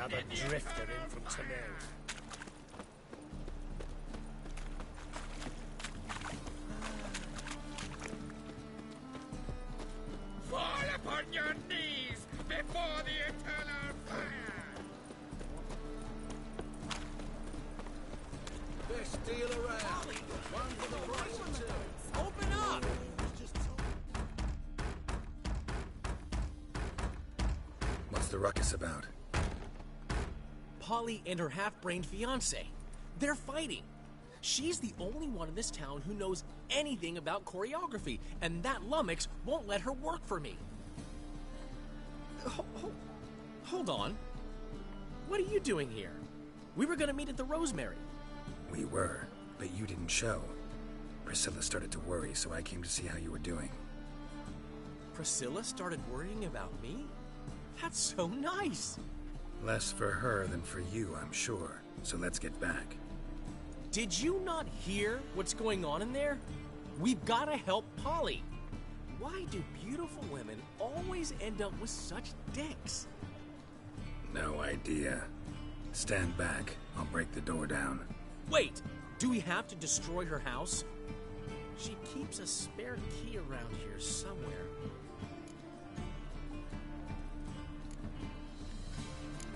Another drifter in from Tamil. Fall upon your knees before the eternal fire! Best deal around. One for the price of two. Open up! What's the ruckus about? Polly and her half-brained fiancé. They're fighting. She's the only one in this town who knows anything about choreography, and that lummox won't let her work for me. Hold on. What are you doing here? We were gonna meet at the Rosemary. We were, but you didn't show. Priscilla started to worry, so I came to see how you were doing. Priscilla started worrying about me? That's so nice. Less for her than for you, I'm sure. So let's get back. Did you not hear what's going on in there? We've gotta help Polly. Why do beautiful women always end up with such dicks? No idea. Stand back. I'll break the door down. Wait! Do we have to destroy her house? She keeps a spare key around here somewhere.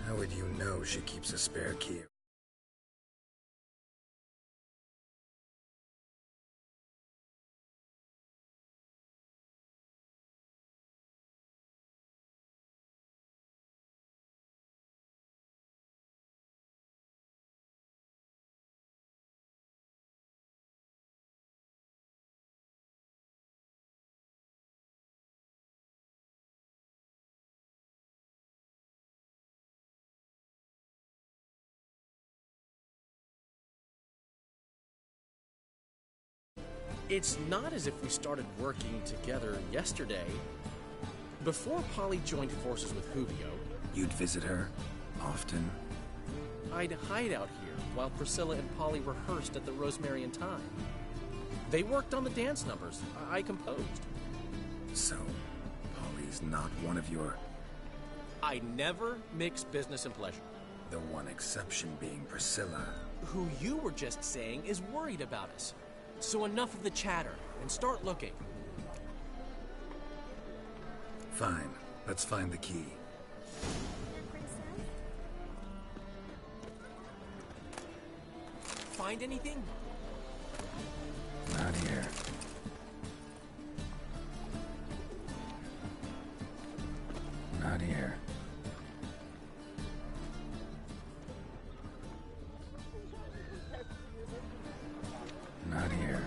How would you know she keeps a spare key? It's not as if we started working together yesterday. Before Polly joined forces with Hubio, You'd visit her? Often? I'd hide out here while Priscilla and Polly rehearsed at the Rosemary and Thyme. They worked on the dance numbers I composed. So, Polly's not one of your... I never mix business and pleasure. The one exception being Priscilla. Who you were just saying is worried about us. So enough of the chatter, and start looking. Fine. Let's find the key. Find anything? Not here. Not here. Not here.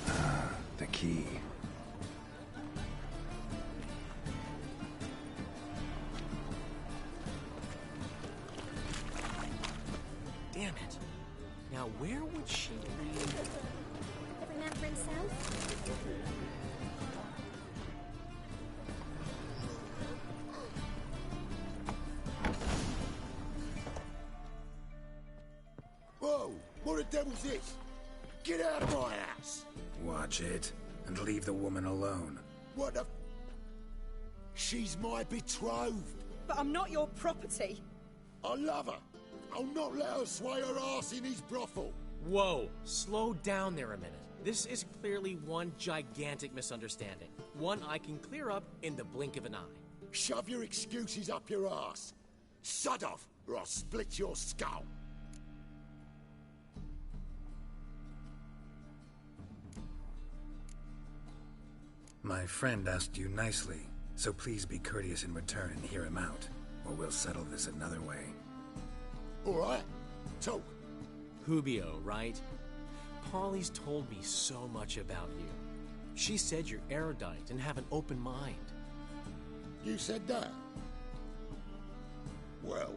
Ah, the key. Damn it. Now where would she be? Every man for himself? Whoa! What the devil's this? Get out of my house! Watch it, and leave the woman alone. What the... She's my betrothed. But I'm not your property. I love her. I'll not let her sway her ass in his brothel. Whoa, slow down there a minute. This is clearly one gigantic misunderstanding. One I can clear up in the blink of an eye. Shove your excuses up your ass. Sod off, or I'll split your skull. My friend asked you nicely, so please be courteous in return and hear him out, or we'll settle this another way. All right, talk. Hubio, right? Polly's told me so much about you. She said you're erudite and have an open mind. You said that? Well,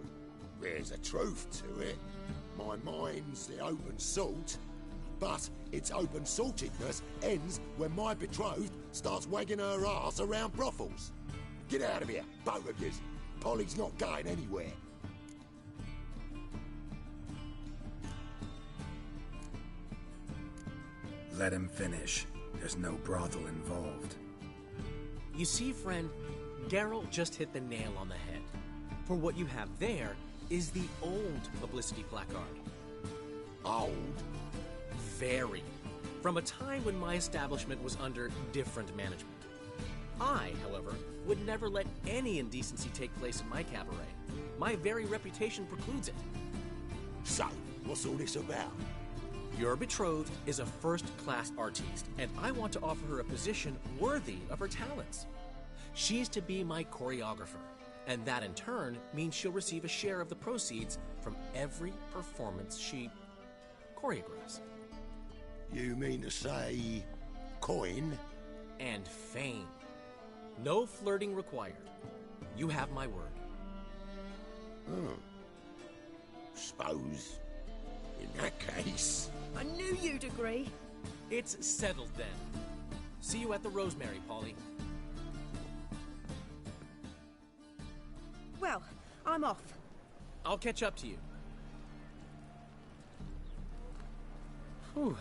there's a truth to it. My mind's the open salt, but its open saltedness ends when my betrothed starts wagging her ass around brothels. Get out of here, both of yous. Polly's not going anywhere. Let him finish. There's no brothel involved. You see, friend, Geralt just hit the nail on the head. For what you have there is the old publicity placard. Old? Very. From a time when my establishment was under different management. I, however, would never let any indecency take place in my cabaret. My very reputation precludes it. So, what's all this about? Your betrothed is a first-class artiste, and I want to offer her a position worthy of her talents. She's to be my choreographer, and that in turn means she'll receive a share of the proceeds from every performance she choreographs. You mean to say... coin? And fame. No flirting required. You have my word. Suppose... in that case... I knew you'd agree. It's settled then. See you at the Rosemary, Polly. Well, I'm off. I'll catch up to you. Whew.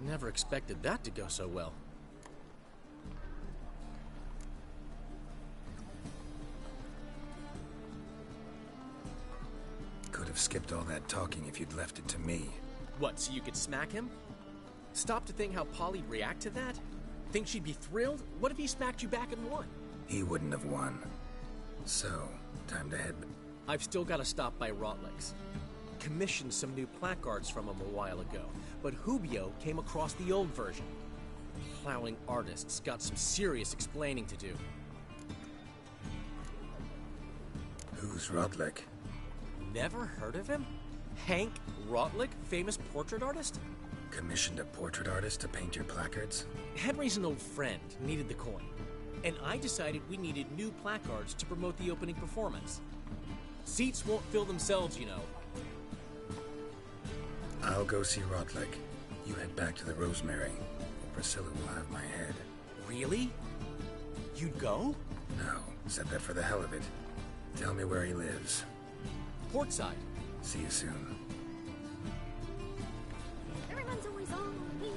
Never expected that to go so well. Could have skipped all that talking if you'd left it to me. What, so you could smack him? Stop to think how Polly'd react to that? Think she'd be thrilled? What if he smacked you back and won? He wouldn't have won. So, time to head... I've still got to stop by Rotlick's. Commissioned some new placards from him a while ago, but Hubio came across the old version. Plowing artists got some serious explaining to do. Who's Rotlick? Never heard of him? Hank Rotlick, famous portrait artist? Commissioned a portrait artist to paint your placards? Henry's an old friend, needed the coin. And I decided we needed new placards to promote the opening performance. Seats won't fill themselves, you know. I'll go see Rotlick. You head back to the Rosemary, or Priscilla will have my head. Really? You'd go? No, said that for the hell of it. Tell me where he lives. Portside. See you soon. Everyone's always on me.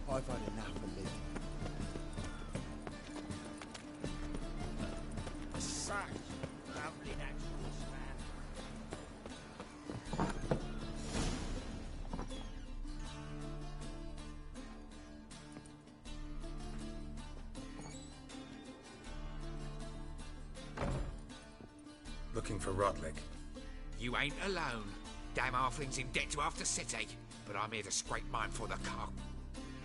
I've had enough of living. Such lovely actions, man. Looking for Rotlick. You ain't alone. Damn halfling's in debt to half the city, but I'm here to scrape mine for the car.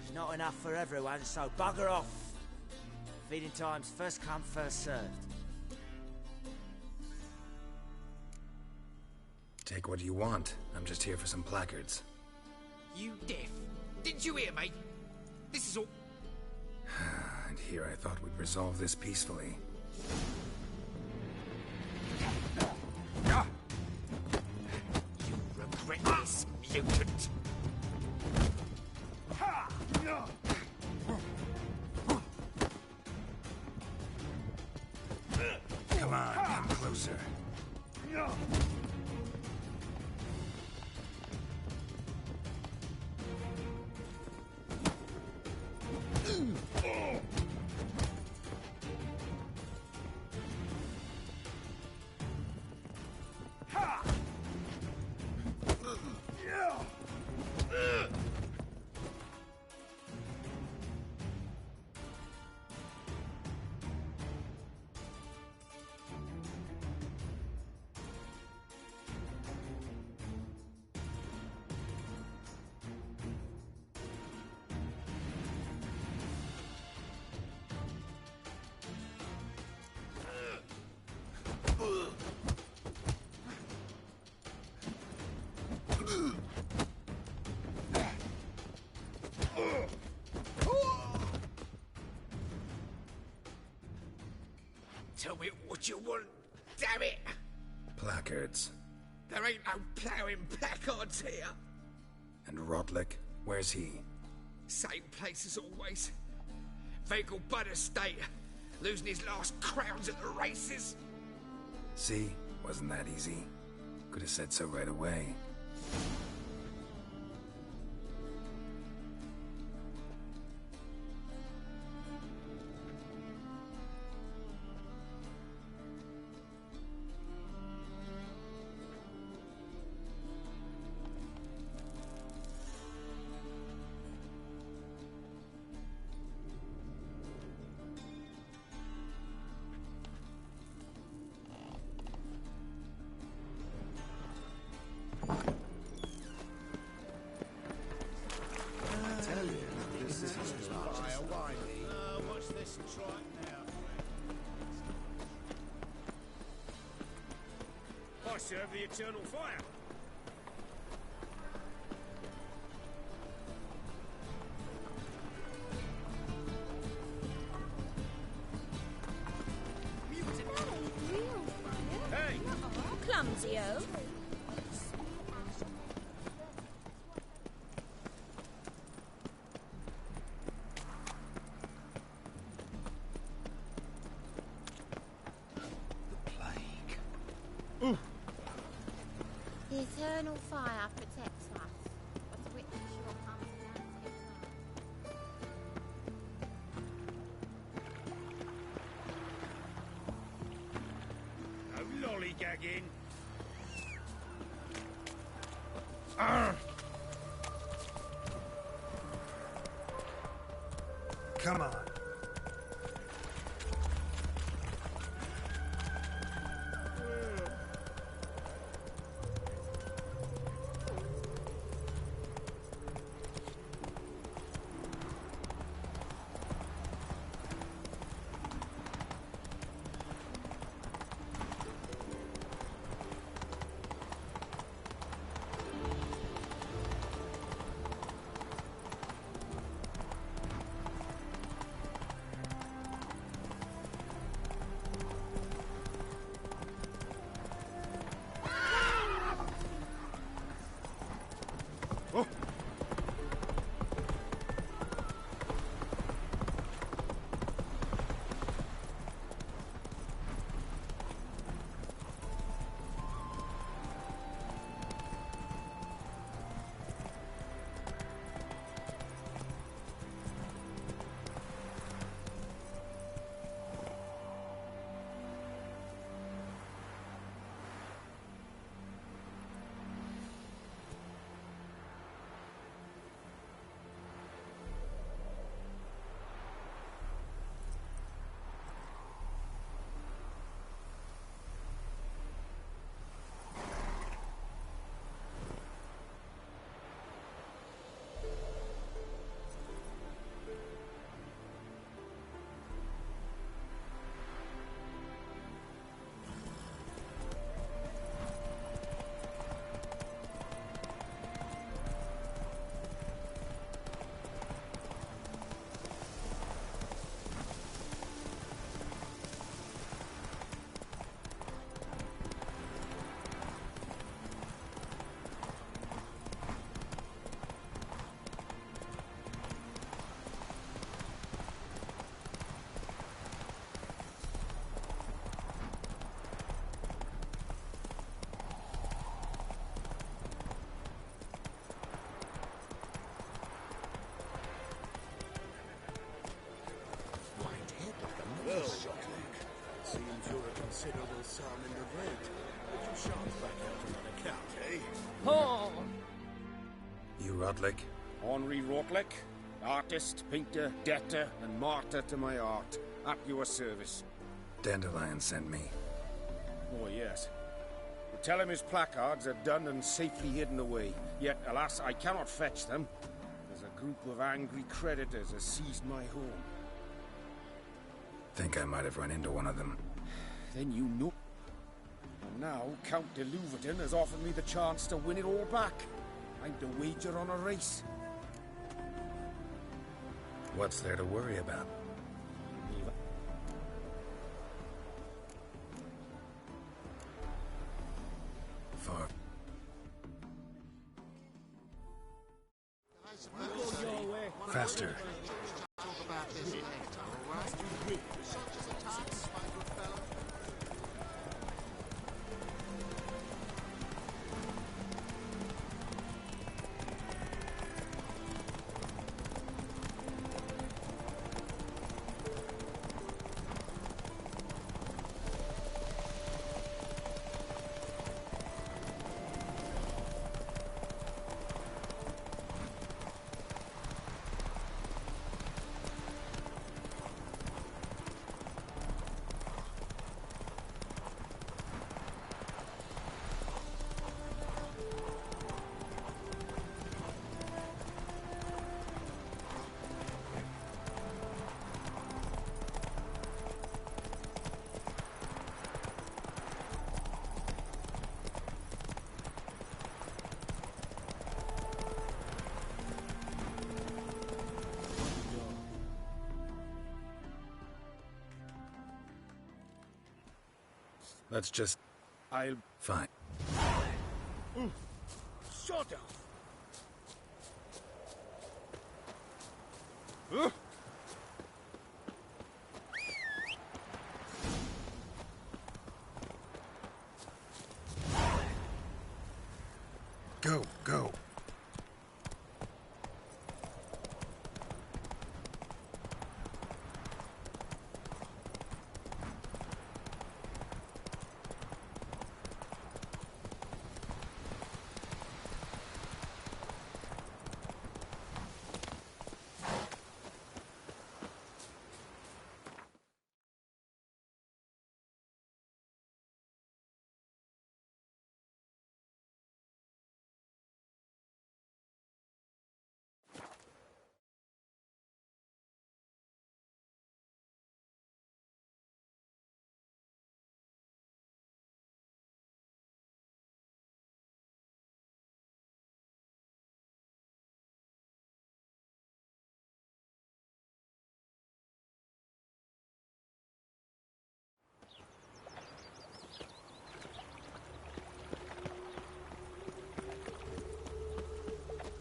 There's not enough for everyone, so bugger off. Feeding time's first come, first served. Take what you want. I'm just here for some placards. You deaf? Didn't you hear me? This is all... And here I thought we'd resolve this peacefully. Ah! You regret this, mutant! Come on, come closer. what you want, damn it! Placards. There ain't no ploughing placards here. And Rodlick, where's he? Same place as always. Vehicle Bud Estate. Losing his last crowns at the races. See? Wasn't that easy? Could have said so right away. Watch this trot now. I serve the eternal fire. Hey! Clumsy-o. The eternal fire protects us. What's a witness sure comes down to No lollygagging. Come on. Well, seems you're a considerable sum in the rent. But you shan't back out on account, eh? You Rodlick? Henri Rortlick, artist, painter, debtor, and martyr to my art. At your service. Dandelion sent me. Oh, yes. But tell him his placards are done and safely hidden away. Yet, alas, I cannot fetch them. There's a group of angry creditors has seized my home. Think I might have run into one of them. Then you know. And now, Count de Louverton has offered me the chance to win it all back. I'm to wager on a race. What's there to worry about? faster. Talk about this later, all right? Let's just... I'll... Fine. Shut up! Go, go.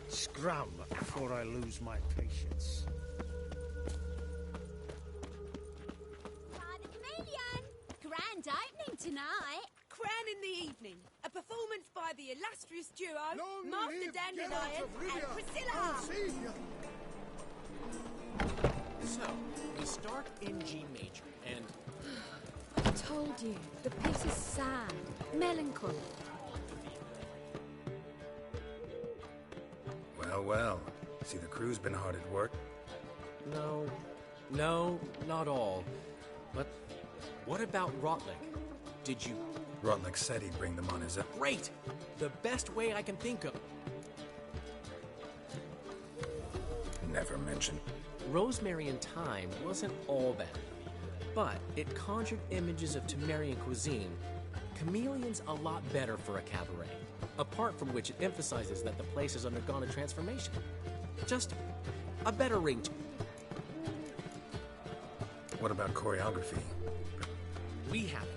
Scram before I lose my patience. Grand opening tonight. Crown in the evening. A performance by the illustrious duo, Long Master live Dandelion Geralt of and Rivia, Priscilla. Senior. So, we start in G major, and I told you, the piece is sad, melancholy. Well, well. See, the crew's been hard at work. no, not all. But what about Rotlick? Did you... Rotlick said he'd bring them on his own. Great! The best way I can think of. Never mentioned. Rosemary and Thyme wasn't all bad, but it conjured images of Temerian cuisine. Chameleon's a lot better for a cabaret, apart from which it emphasizes that the place has undergone a transformation. Just a better ring to... What about choreography? We haven't.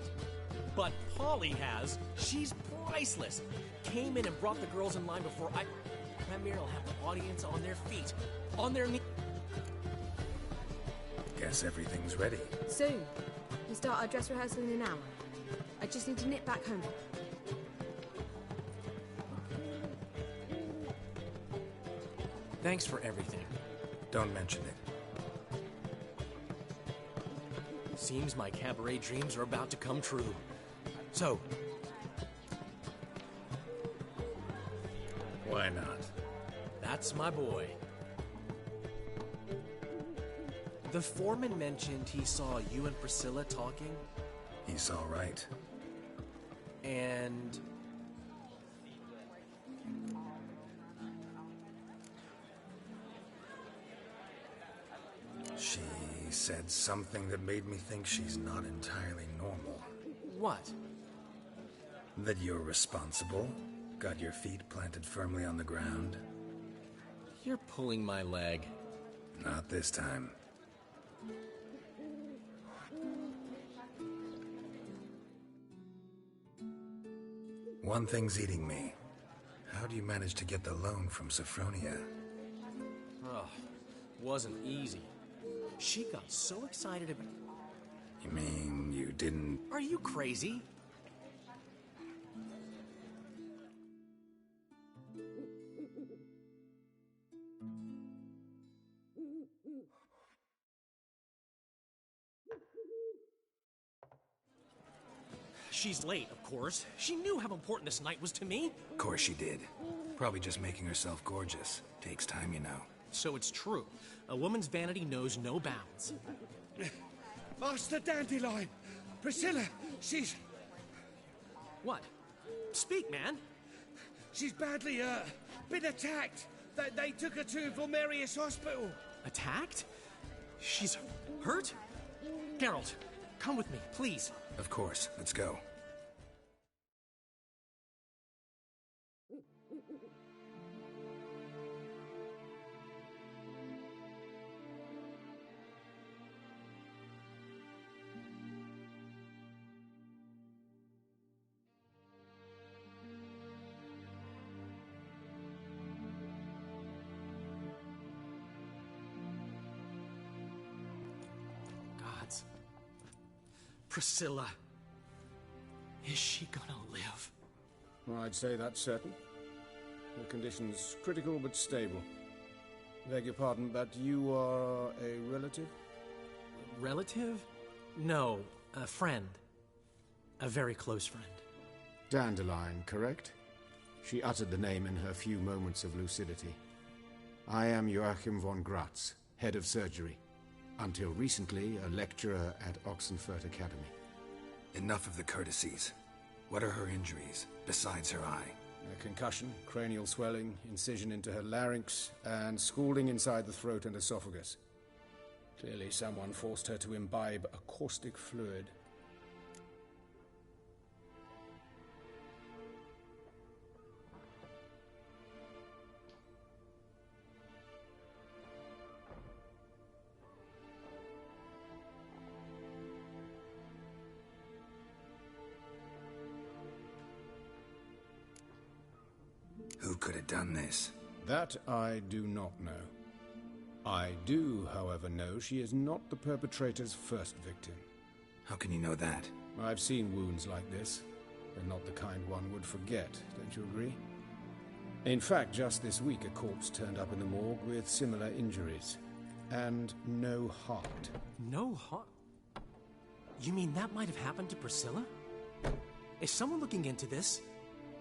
But Polly has. She's priceless. Came in and brought the girls in line before I... Premiere will have the audience on their feet. On their knees. Guess everything's ready. Soon. We start our dress rehearsal in an hour. I just need to nip back home. Thanks for everything. Don't mention it. Seems my cabaret dreams are about to come true. So... Why not? That's my boy. The foreman mentioned he saw you and Priscilla talking. He's all right. And... She said something that made me think she's not entirely normal. What? That you're responsible, got your feet planted firmly on the ground. You're pulling my leg. Not this time. One thing's eating me. How do you manage to get the loan from Sophronia? Oh, Wasn't easy. She got so excited about... You mean you didn't... Are you crazy? She's late, of course. She knew how important this night was to me. Of course she did. Probably just making herself gorgeous. Takes time, you know. So it's true. A woman's vanity knows no bounds. Master Dandelion! Priscilla, she's... What? Speak, man. She's badly, been attacked. They took her to Vulmerius Hospital. Attacked? She's hurt? Geralt, come with me, please. Of course. Let's go. Gods. Priscilla. Is she gonna live? Well, I'd say that's certain. Her condition's critical but stable. Beg your pardon, but you are a relative? Relative? No, a friend. A very close friend. Dandelion, correct? She uttered the name in her few moments of lucidity. I am Joachim von Gratz, head of surgery. Until recently, a lecturer at Oxenfurt Academy. Enough of the courtesies. What are her injuries, besides her eye? A concussion, cranial swelling, incision into her larynx, and scalding inside the throat and esophagus. Clearly someone forced her to imbibe a caustic fluid. Who could have done this? That I do not know. I do, however, know she is not the perpetrator's first victim. How can you know that? I've seen wounds like this. They're not the kind one would forget, don't you agree? In fact, just this week a corpse turned up in the morgue with similar injuries. And no heart. No heart? You mean that might have happened to Priscilla? Is someone looking into this?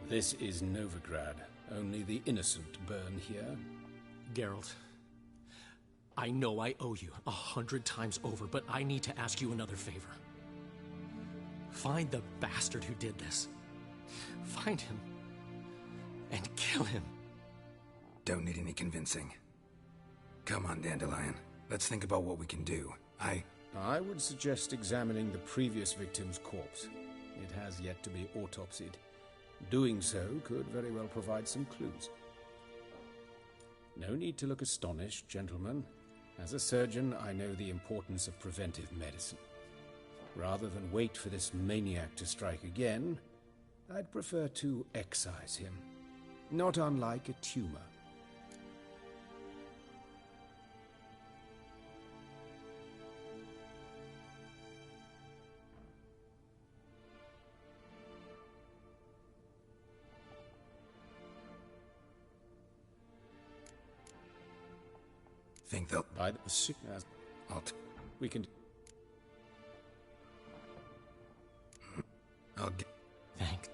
This is Novigrad. Only the innocent burn here. Geralt, I know I owe you 100 times over, but I need to ask you another favor. Find the bastard who did this. Find him. And kill him. Don't need any convincing. Come on, Dandelion. Let's think about what we can do. I would suggest examining the previous victim's corpse. It has yet to be autopsied. Doing so could very well provide some clues. No need to look astonished, gentlemen. As a surgeon, I know the importance of preventive medicine. Rather than wait for this maniac to strike again, I'd prefer to excise him. Not unlike a tumor. Think they'll... By the sickness... We can... I'll get... Thanks.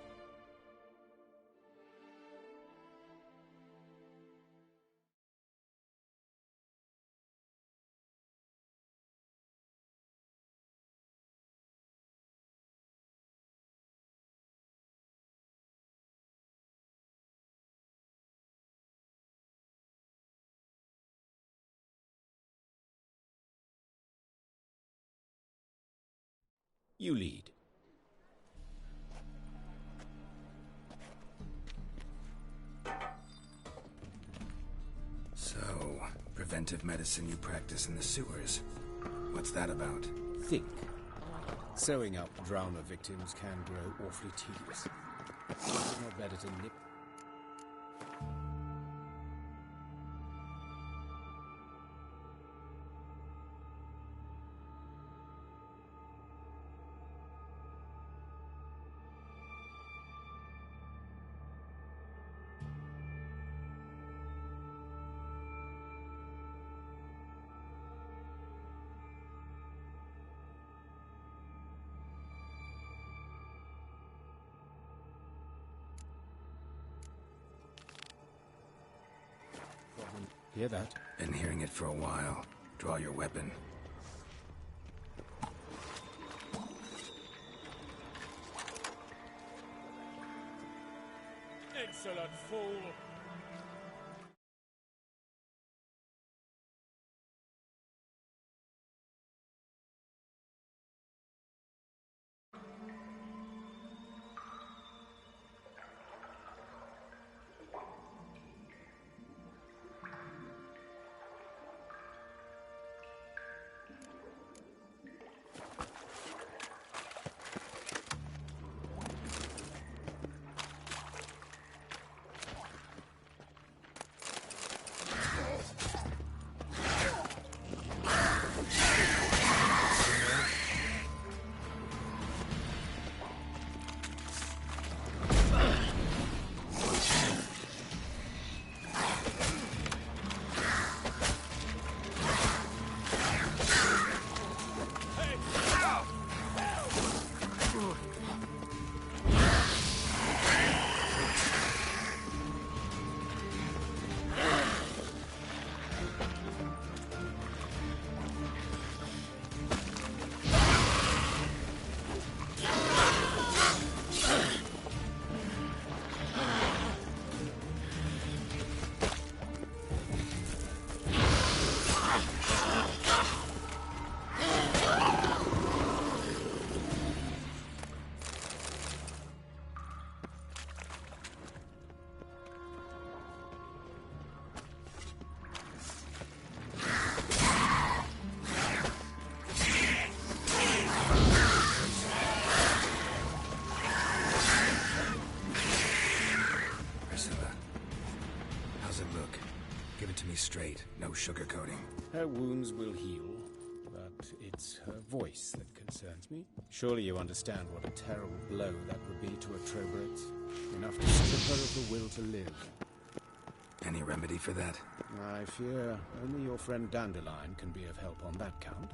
You lead. So, preventive medicine you practice in the sewers. What's that about? Think. Sewing up drowner victims can grow awfully tedious. It's not better to nip... Hear that? Been hearing it for a while. Draw your weapon. Insolent fool! Straight, no sugarcoating. Her wounds will heal, but it's her voice that concerns me. Surely you understand what a terrible blow that would be to a Trobrex. Enough to strip her of the will to live. Any remedy for that? I fear only your friend Dandelion can be of help on that count.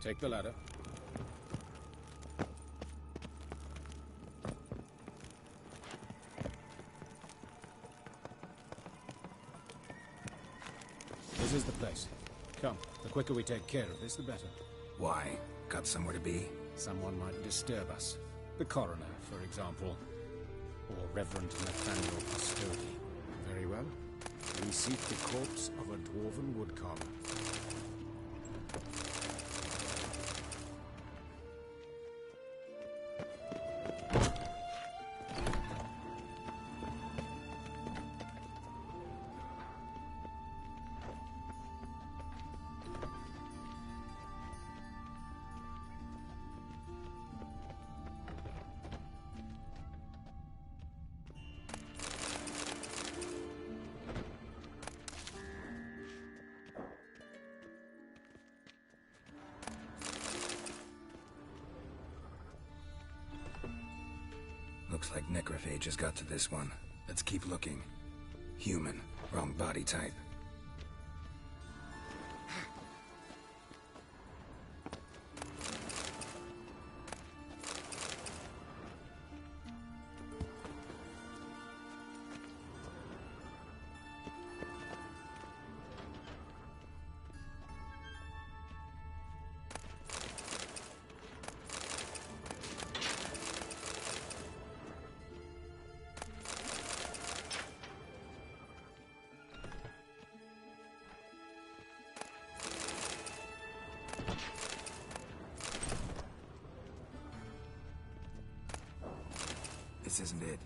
Take the ladder. This is the place. Come, the quicker we take care of this, the better. Why? Got somewhere to be? Someone might disturb us. The coroner, for example. Or Reverend Nathaniel Custody. Very well. We seek the corpse of a dwarven woodcarver. Looks like necrophages got to this one. Let's keep looking. Human. Wrong body type. This isn't it.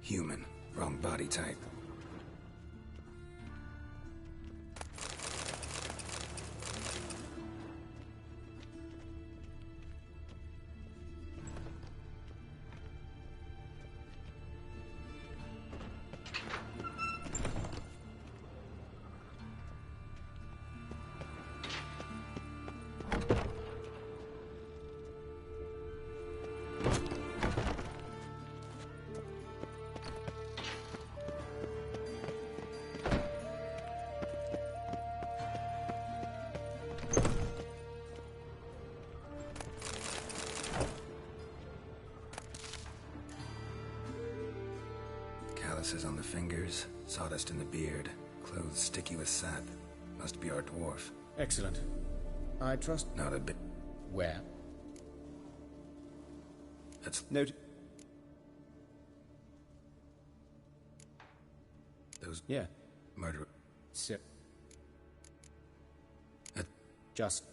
Human. Wrong body type. Calluses on the fingers, sawdust in the beard, clothes sticky with sap. Must be our dwarf. Excellent. I trust... Not a bit. Where? That's... Note... Those... Yeah. Murder... Sip. Just...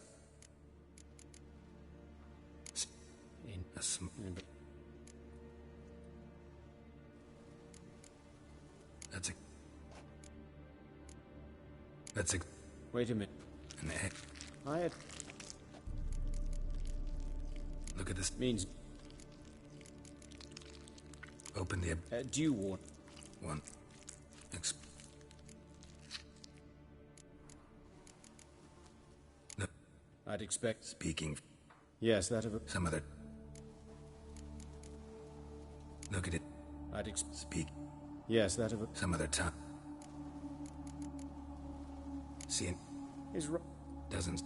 In... A That's a... Wait a minute. An egg. I had... Look at this. Means... Open the... due warrant. One. No. I'd expect... Speaking... Yes, that of a... Some other... Look at it. I'd expect... Speak... Yes, that of a... Some other time. Seeing... Is right. Dozens.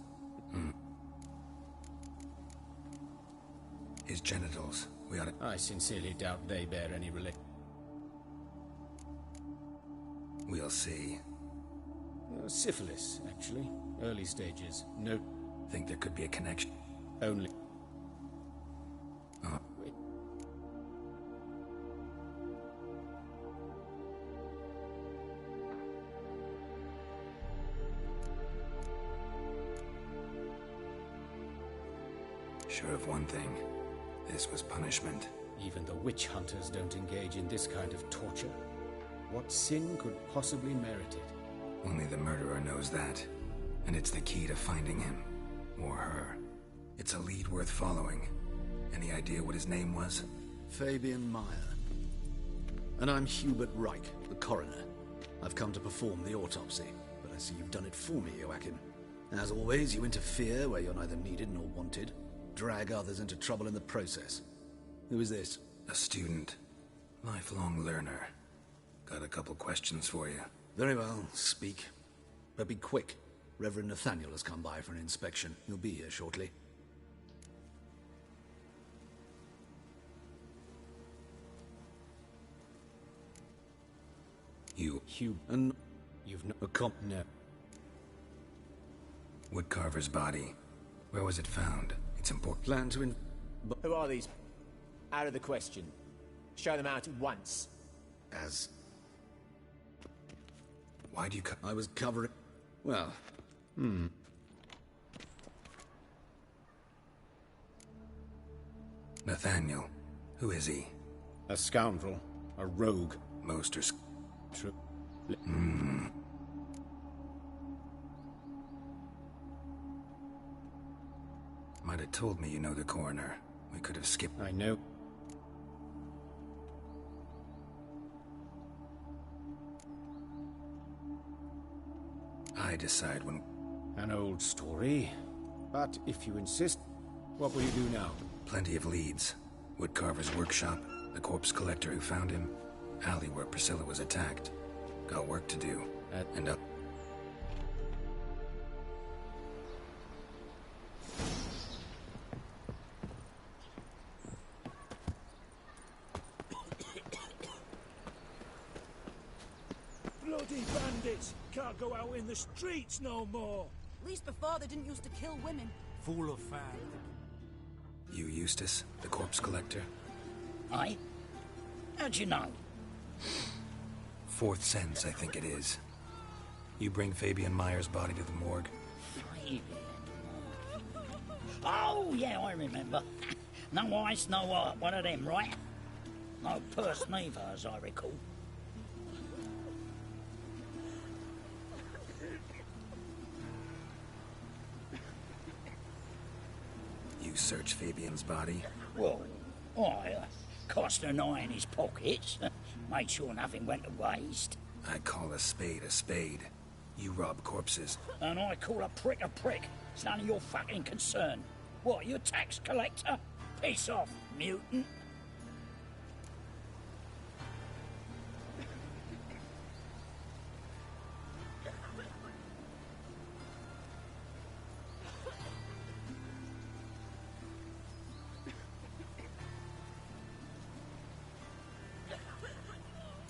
His genitals. We ought to... I sincerely doubt they bear any relation. We'll see. Syphilis, actually. Early stages. No... Think there could be a connection. Only... Wait. Sure of one thing. This was punishment. Even the witch hunters don't engage in this kind of torture. What sin could possibly merit it? Only the murderer knows that. And it's the key to finding him. Or her. It's a lead worth following. Any idea what his name was? Fabian Meyer. And I'm Hubert Reich, the coroner. I've come to perform the autopsy, but I see you've done it for me, Joachim. As always, you interfere where you're neither needed nor wanted. Drag others into trouble in the process. Who is this? A student. Lifelong learner. Got a couple questions for you. Very well, speak. But be quick. Reverend Nathaniel has come by for an inspection. He'll be here shortly. And you've no... No. Woodcarver's body. Where was it found? It's important. Plan to Who are these? Out of the question. Show them out at once. As... Why do you I was covering... Well... Nathaniel. Who is he? A scoundrel. A rogue. Most are... True. Might have told me you know the coroner. We could have skipped... I know. I decide when... An old story. But if you insist, what will you do now? Plenty of leads. Woodcarver's workshop, the corpse collector who found him, alley where Priscilla was attacked. Got work to do. And up... Bloody bandits! Can't go out in the streets no more! At least before they didn't used to kill women. Full of fag. You Eustace, the corpse collector? Aye? How'd you know? Fourth sense, I think it is. You bring Fabian Meyer's body to the morgue. Fabian. Oh, yeah, I remember. No eyes, no heart, one of them, right? No purse neither, as I recall. You search Fabian's body? Well, I cast an eye in his pockets, made sure nothing went to waste. I call a spade a spade. You rob corpses. And I call a prick a prick. It's none of your fucking concern. What, you a tax collector? Piss off, mutant.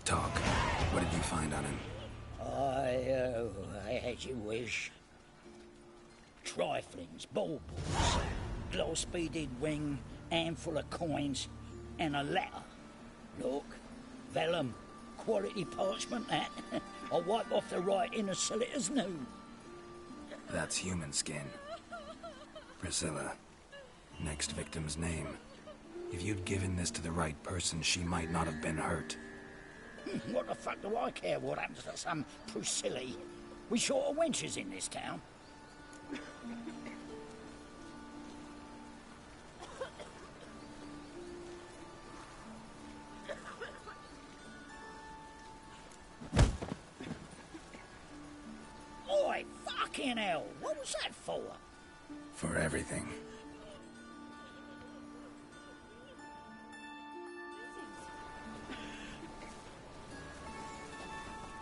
Talk. find on him? As you wish. Triflings, baubles, gloss-beaded ring, handful of coins, and a letter. Look, vellum, quality parchment, that. I'll wipe off the writing and sell it as new. That's human skin. Priscilla. Next victim's name. If you'd given this to the right person, she might not have been hurt. What the fuck do I care what happens to some Priscilla? We short of wenches in this town. Oi, fucking hell! What was that for? For everything.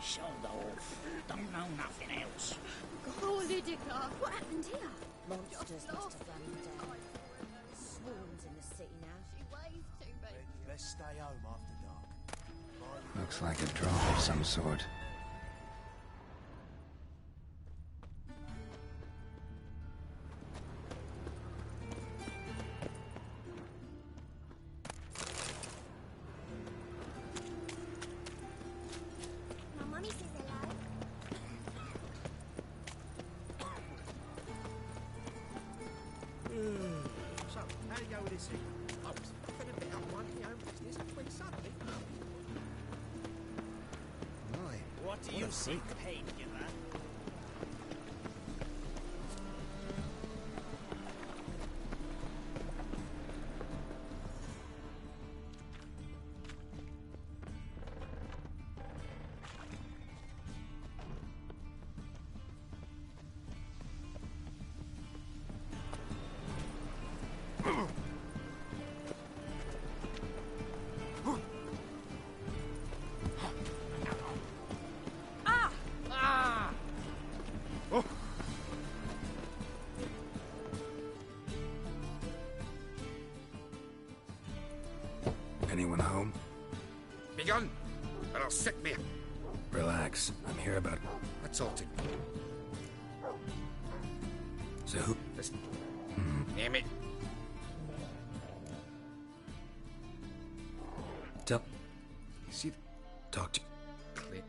Sold off. Don't know nothing else. Holy dicker. What happened here? Monsters must have done him down. Swarms in the city now. She waved to me. Best stay home after dark. Looks like a drop of some sort. My mummy says hello. So, how do you go with this thing? I was nothing a bit up one of your own business when suddenly... Right. What do you think, Painkiller? Anyone home? Begun, and I'll set me. Relax. I'm here about... That's all. So who... Listen. Damn it. Tell... See... Talk to... Click.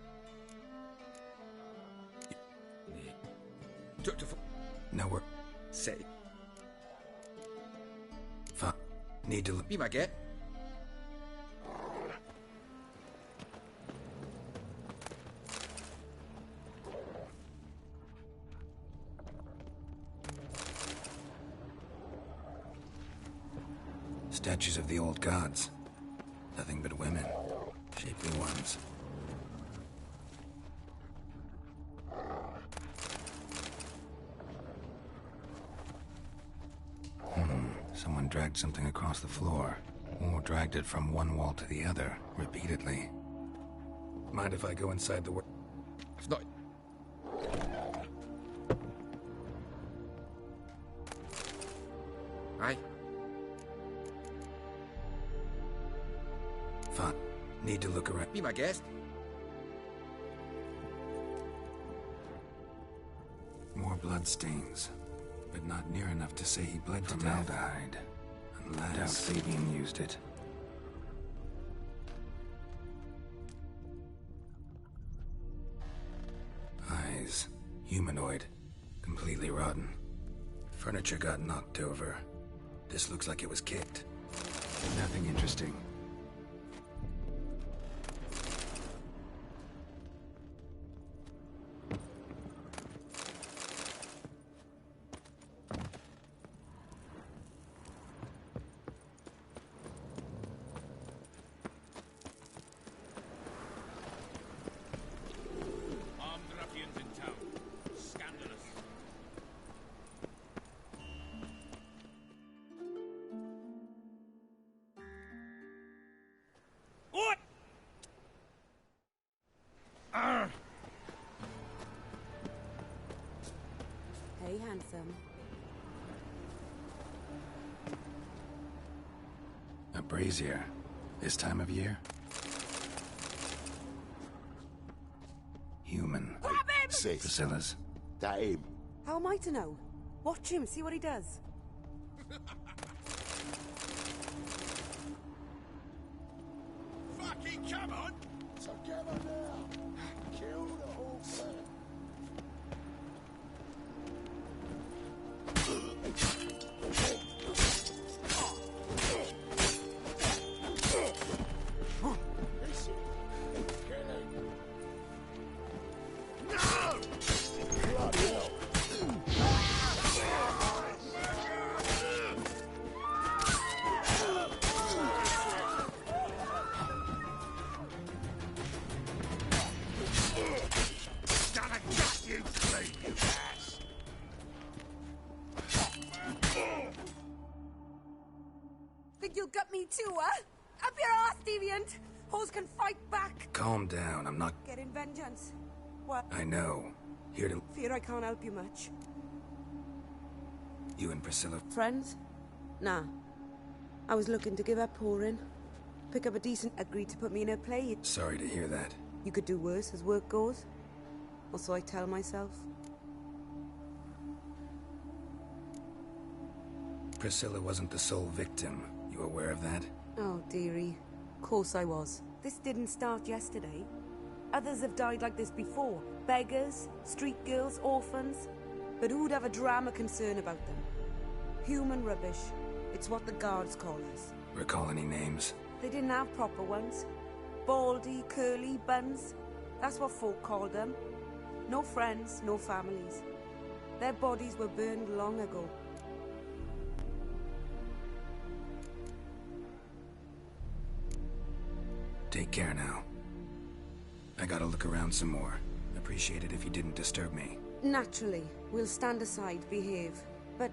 Took to... No, we're... Say. Fuck. Need to... Be my get. Statues of the old gods. Nothing but women. Shapely ones. Someone dragged something across the floor. Or dragged it from one wall to the other, repeatedly. Mind if I go inside the... If not... Aye. Fuck. Need to look around. Be my guest. More blood stains. But not near enough to say he bled to death. Formaldehyde. Unless... Doubt Fabian used it. Eyes. Humanoid. Completely rotten. Furniture got knocked over. This looks like it was kicked. Nothing interesting. Hey, handsome. A brazier. This time of year? human. Grab him! Sis, Priscilla's. that him. How am I to know? Watch him, see what he does. Fucking come on! Together now! Kill the whole thing! Think you'll gut me too, huh? Up your ass, deviant! Hoes can fight back! Calm down, I'm not... Getting vengeance. What? I know. Here to... Fear I can't help you much. You and Priscilla... Friends? Nah. I was looking to give up pouring. Pick up a decent... Agreed to put me in her play. Sorry to hear that. You could do worse as work goes. Or so I tell myself. Priscilla wasn't the sole victim. You aware of that? Oh, dearie. Of course I was. This didn't start yesterday. Others have died like this before. Beggars, street girls, orphans. But who'd have a drama concern about them? Human rubbish. It's what the guards call us. Recall any names? They didn't have proper ones. Baldy, curly, buns. That's what folk called them. No friends, no families. Their bodies were burned long ago. Take care now. I gotta look around some more. Appreciate it if you didn't disturb me. Naturally. We'll stand aside, behave. But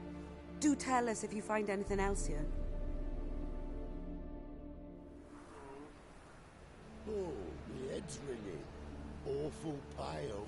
do tell us if you find anything else here. Oh, my head's ringing. Awful pale.